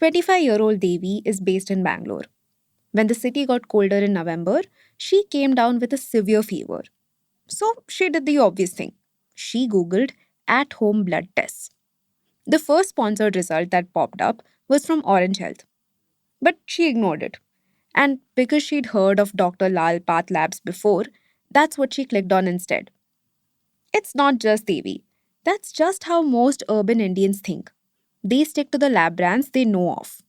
25-year-old Devi is based in Bangalore. When the city got colder in November, she came down with a severe fever. So she did the obvious thing. She Googled at home blood tests. The first sponsored result that popped up was from Orange Health, but she ignored it. And because she'd heard of Dr. Lal Path Labs before, that's what she clicked on instead. It's not just Devi. That's just how most urban Indians think. They stick to the lab brands they know of.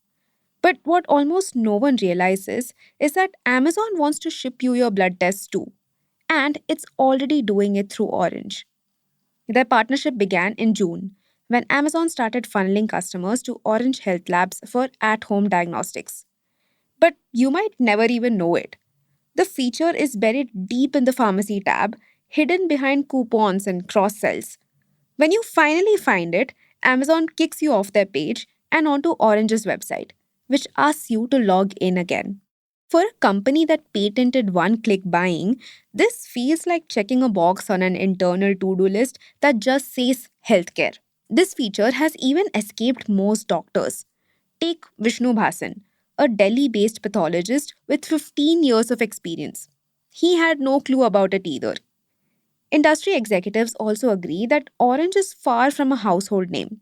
But what almost no one realizes is that Amazon wants to ship you your blood tests too. And it's already doing it through Orange. Their partnership began in June when Amazon started funneling customers to Orange Health Labs for at home diagnostics. But you might never even know it. The feature is buried deep in the pharmacy tab, hidden behind coupons and cross sells. When you finally find it, Amazon kicks you off their page and onto Orange's website, which asks you to log in again. For a company that patented one click buying, this feels like checking a box on an internal to do list that just says healthcare. This feature has even escaped most doctors. Take Vishnu Bhasan, a Delhi based pathologist with 15 years of experience. He had no clue about it either. Industry executives also agree that Orange is far from a household name,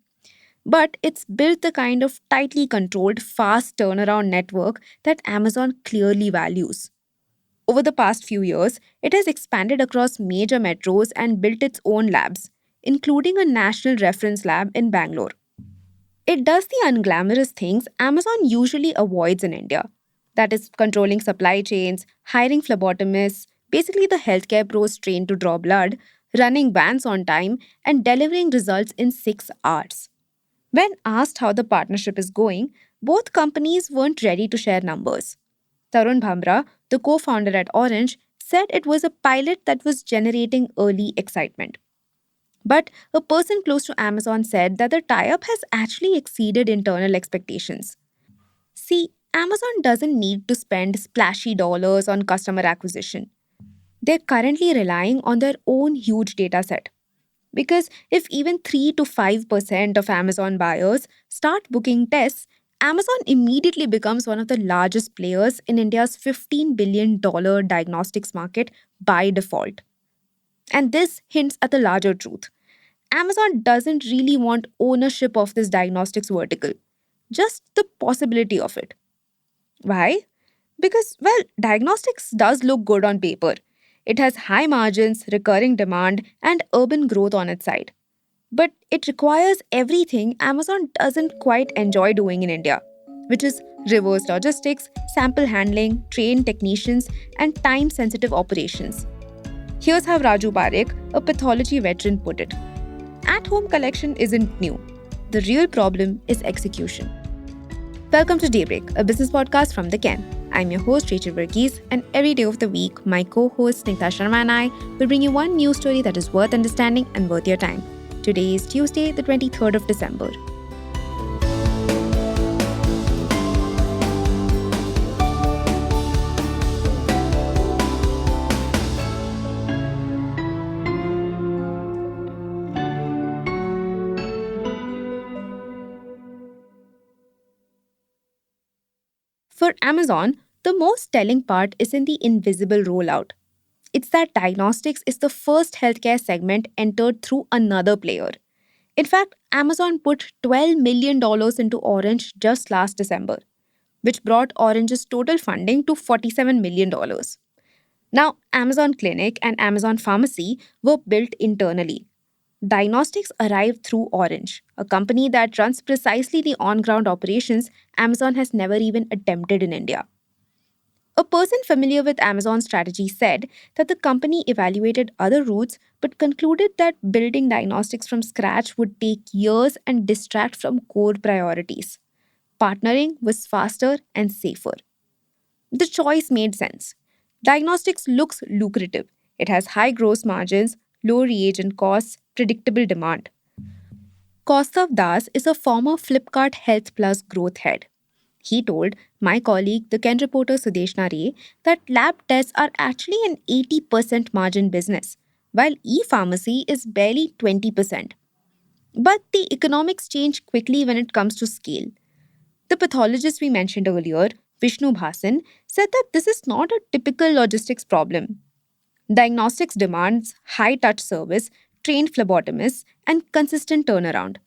but it's built the kind of tightly controlled, fast turnaround network that Amazon clearly values. Over the past few years, it has expanded across major metros and built its own labs, including a national reference lab in Bangalore. It does the unglamorous things Amazon usually avoids in India. That is, controlling supply chains, hiring phlebotomists, basically the healthcare pros trained to draw blood, running vans on time, and delivering results in 6 hours. When asked how the partnership is going, both companies weren't ready to share numbers. Tarun Bhamra, the co founder at Orange, said it was a pilot that was generating early excitement. But a person close to Amazon said that the tie up has actually exceeded internal expectations. See, Amazon doesn't need to spend splashy dollars on customer acquisition. They're currently relying on their own huge data set. Because if even 3 to 5% of Amazon buyers start booking tests, Amazon immediately becomes one of the largest players in India's $15 billion diagnostics market by default. And this hints at the larger truth. Amazon doesn't really want ownership of this diagnostics vertical, just the possibility of it. Why? Because, well, diagnostics does look good on paper. It has high margins, recurring demand, and urban growth on its side. But it requires everything Amazon doesn't quite enjoy doing in India, which is reverse logistics, sample handling, trained technicians, and time sensitive operations. Here's how Raju Parekh, a pathology veteran, put it: at home collection isn't new. The real problem is execution. Welcome to Daybreak, a business podcast from the Ken. I'm your host, Rachel Verghese, and every day of the week, my co-host, Snigdha Sharma, and I will bring you one news story that is worth understanding and worth your time. Today is Tuesday, the 23rd of December. For Amazon, the most telling part is in the invisible rollout. It's that diagnostics is the first healthcare segment entered through another player. In fact, Amazon put $12 million into Orange just last December, which brought Orange's total funding to $47 million. Now, Amazon Clinic and Amazon Pharmacy were built internally. Diagnostics arrived through Orange, a company that runs precisely the on ground operations Amazon has never even attempted in India. A person familiar with Amazon's strategy said that the company evaluated other routes but concluded that building diagnostics from scratch would take years and distract from core priorities. Partnering was faster and safer. The choice made sense. Diagnostics looks lucrative. It has high gross margins, low reagent costs, predictable demand. Kaustav Das is a former Flipkart Health Plus growth head. He told my colleague, the Ken reporter Sudeshna Ray, that lab tests are actually an 80% margin business, while e-pharmacy is barely 20%. But the economics change quickly when it comes to scale. The pathologist we mentioned earlier, Vishnu Bhasan, said that this is not a typical logistics problem. Diagnostics demands high touch service, trained phlebotomists, and consistent turnaround.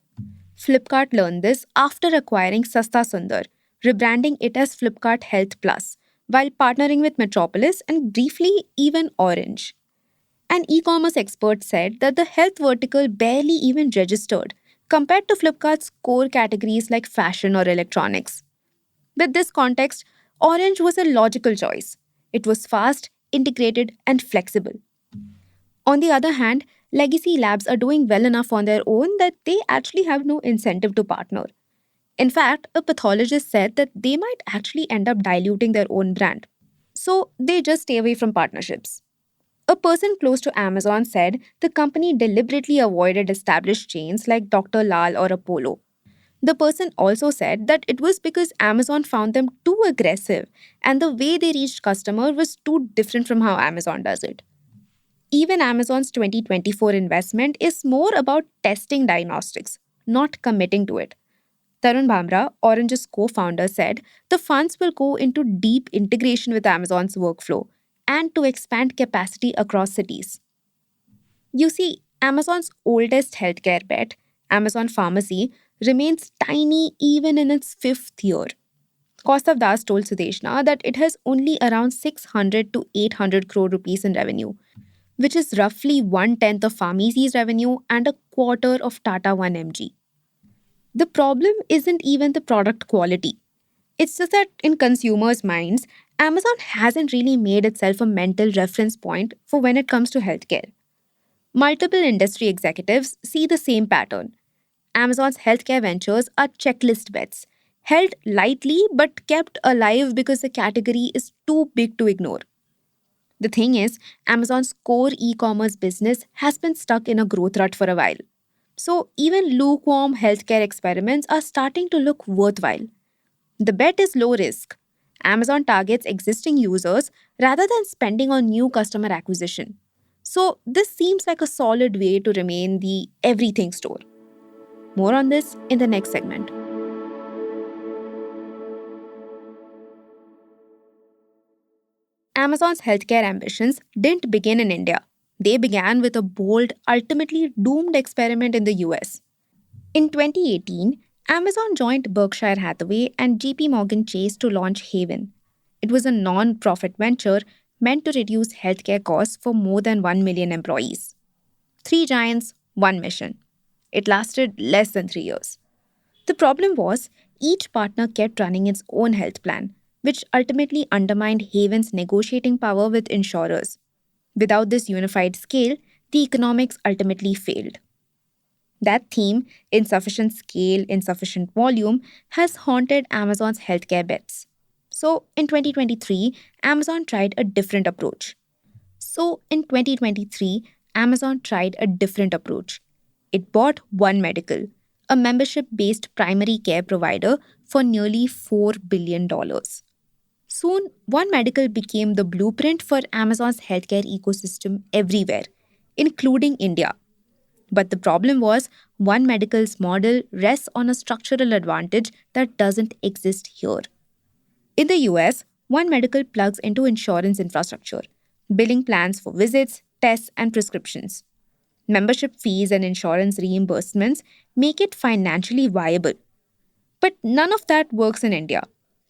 Flipkart learned this after acquiring Sasta Sundar, rebranding it as Flipkart Health Plus, while partnering with Metropolis and briefly even Orange. An e commerce expert said that the health vertical barely even registered compared to Flipkart's core categories like fashion or electronics. With this context, Orange was a logical choice. It was fast, integrated, and flexible. On the other hand, legacy labs are doing well enough on their own that they actually have no incentive to partner. In fact, a pathologist said that they might actually end up diluting their own brand. So they just stay away from partnerships. A person close to Amazon said the company deliberately avoided established chains like Dr. Lal or Apollo. The person also said that it was because Amazon found them too aggressive and the way they reached customer was too different from how Amazon does it. Even Amazon's 2024 investment is more about testing diagnostics, not committing to it. Tarun Bhamra, Orange's co founder, said the funds will go into deep integration with Amazon's workflow and to expand capacity across cities. You see, Amazon's oldest healthcare bet, Amazon Pharmacy, remains tiny even in its fifth year. Kaustav Das told Sudeshna that it has only around 600 to 800 crore rupees in revenue, which is roughly one tenth of Pharmacy's revenue and a quarter of Tata 1mg. The problem isn't even the product quality. It's just that in consumers' minds, Amazon hasn't really made itself a mental reference point for when it comes to healthcare. Multiple industry executives see the same pattern. Amazon's healthcare ventures are checklist bets, held lightly but kept alive because the category is too big to ignore. The thing is, Amazon's core e commerce business has been stuck in a growth rut for a while. So, even lukewarm healthcare experiments are starting to look worthwhile. The bet is low risk. Amazon targets existing users rather than spending on new customer acquisition. So, this seems like a solid way to remain the everything store. More on this in the next segment. Amazon's healthcare ambitions didn't begin in India. They began with a bold, ultimately doomed experiment in the US. In 2018, Amazon joined Berkshire Hathaway and JP Morgan Chase to launch Haven. It was a non profit venture meant to reduce healthcare costs for more than 1 million employees. Three giants, one mission. It lasted less than 3 years. The problem was, each partner kept running its own health plan, which ultimately undermined Haven's negotiating power with insurers. Without this unified scale, the economics ultimately failed. That theme, insufficient scale, insufficient volume, has haunted Amazon's healthcare bets. So, in 2023, Amazon tried a different approach. So, in 2023, Amazon tried a different approach. It bought One Medical, a membership based primary care provider, for nearly $4 billion. Soon, One Medical became the blueprint for Amazon's healthcare ecosystem everywhere, including India. But the problem was, One Medical's model rests on a structural advantage that doesn't exist here. In the US, One Medical plugs into insurance infrastructure, billing plans for visits, tests, and prescriptions. Membership fees and insurance reimbursements make it financially viable. But none of that works in India,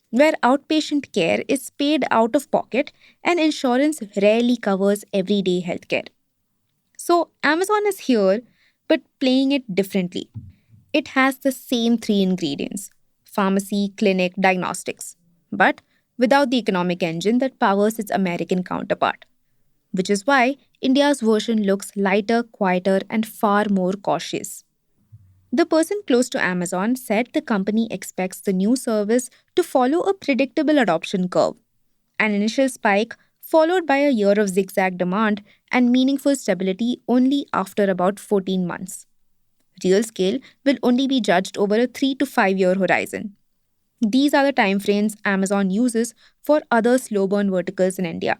where outpatient care is paid out of pocket and insurance rarely covers everyday healthcare. So, Amazon is here, but playing it differently. It has the same three ingredients: pharmacy, clinic, diagnostics, but without the economic engine that powers its American counterpart. Which is why India's version looks lighter, quieter, and far more cautious. The person close to Amazon said the company expects the new service to follow a predictable adoption curve: an initial spike, followed by a year of zigzag demand and meaningful stability only after about 14 months. Real scale will only be judged over a 3 to 5 year horizon. These are the timeframes Amazon uses for other slow burn verticals in India.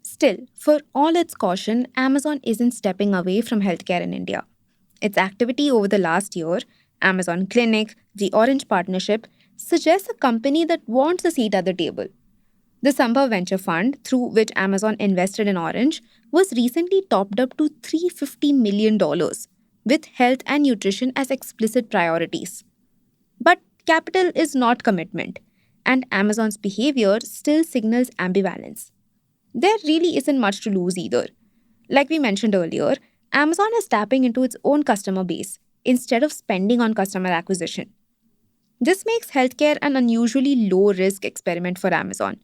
Still, for all its caution, Amazon isn't stepping away from healthcare in India. Its activity over the last year, Amazon Clinic, the Orange Partnership, suggests a company that wants a seat at the table. The Sambhav Venture Fund, through which Amazon invested in Orange, was recently topped up to $350 million, dollars, with health and nutrition as explicit priorities. But capital is not commitment, and Amazon's behavior still signals ambivalence. There really isn't much to lose either. Like we mentioned earlier, Amazon is tapping into its own customer base instead of spending on customer acquisition. This makes healthcare an unusually low risk experiment for Amazon.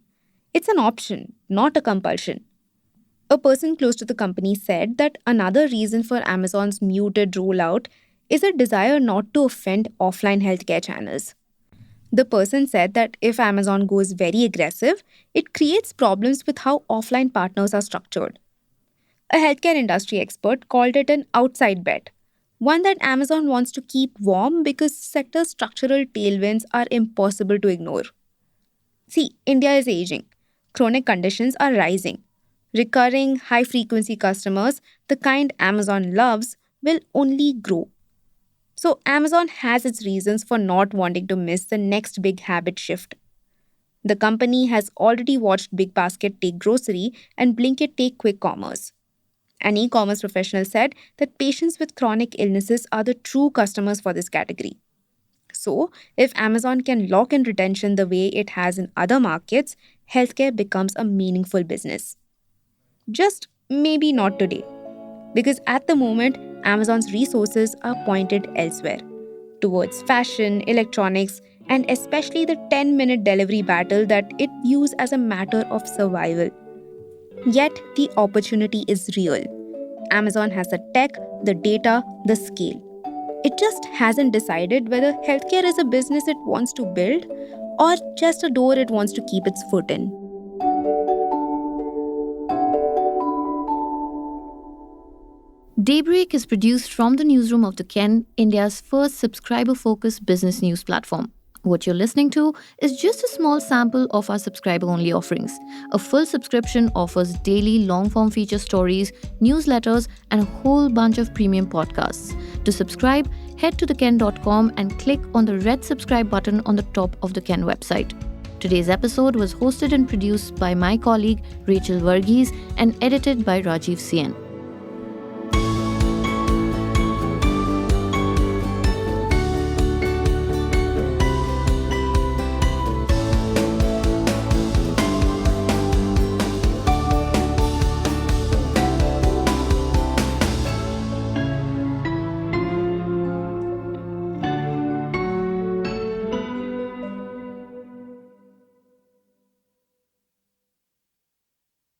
It's an option, not a compulsion. A person close to the company said that another reason for Amazon's muted rollout is a desire not to offend offline healthcare channels. The person said that if Amazon goes very aggressive, it creates problems with how offline partners are structured. A healthcare industry expert called it an outside bet, one that Amazon wants to keep warm because sector structural tailwinds are impossible to ignore. See, India is aging. Chronic conditions are rising. Recurring, high frequency customers, the kind Amazon loves, will only grow. So, Amazon has its reasons for not wanting to miss the next big habit shift. The company has already watched Bigbasket take grocery and Blinkit take quick commerce. An e commerce professional said that patients with chronic illnesses are the true customers for this category. So, if Amazon can lock in retention the way it has in other markets, healthcare becomes a meaningful business. Just maybe not today. Because at the moment, Amazon's resources are pointed elsewhere towards fashion, electronics, and especially the 10-minute delivery battle that it views as a matter of survival. Yet, the opportunity is real. Amazon has the tech, the data, the scale. It just hasn't decided whether healthcare is a business it wants to build or just a door it wants to keep its foot in. Daybreak is produced from the newsroom of The Ken, India's first subscriber-focused business news platform. What you're listening to is just a small sample of our subscriber-only offerings. A full subscription offers daily long-form feature stories, newsletters, and a whole bunch of premium podcasts. To subscribe, head to theken.com and click on the red subscribe button on the top of the Ken website. Today's episode was hosted and produced by my colleague Rachel Varghese and edited by Rajiv Sien.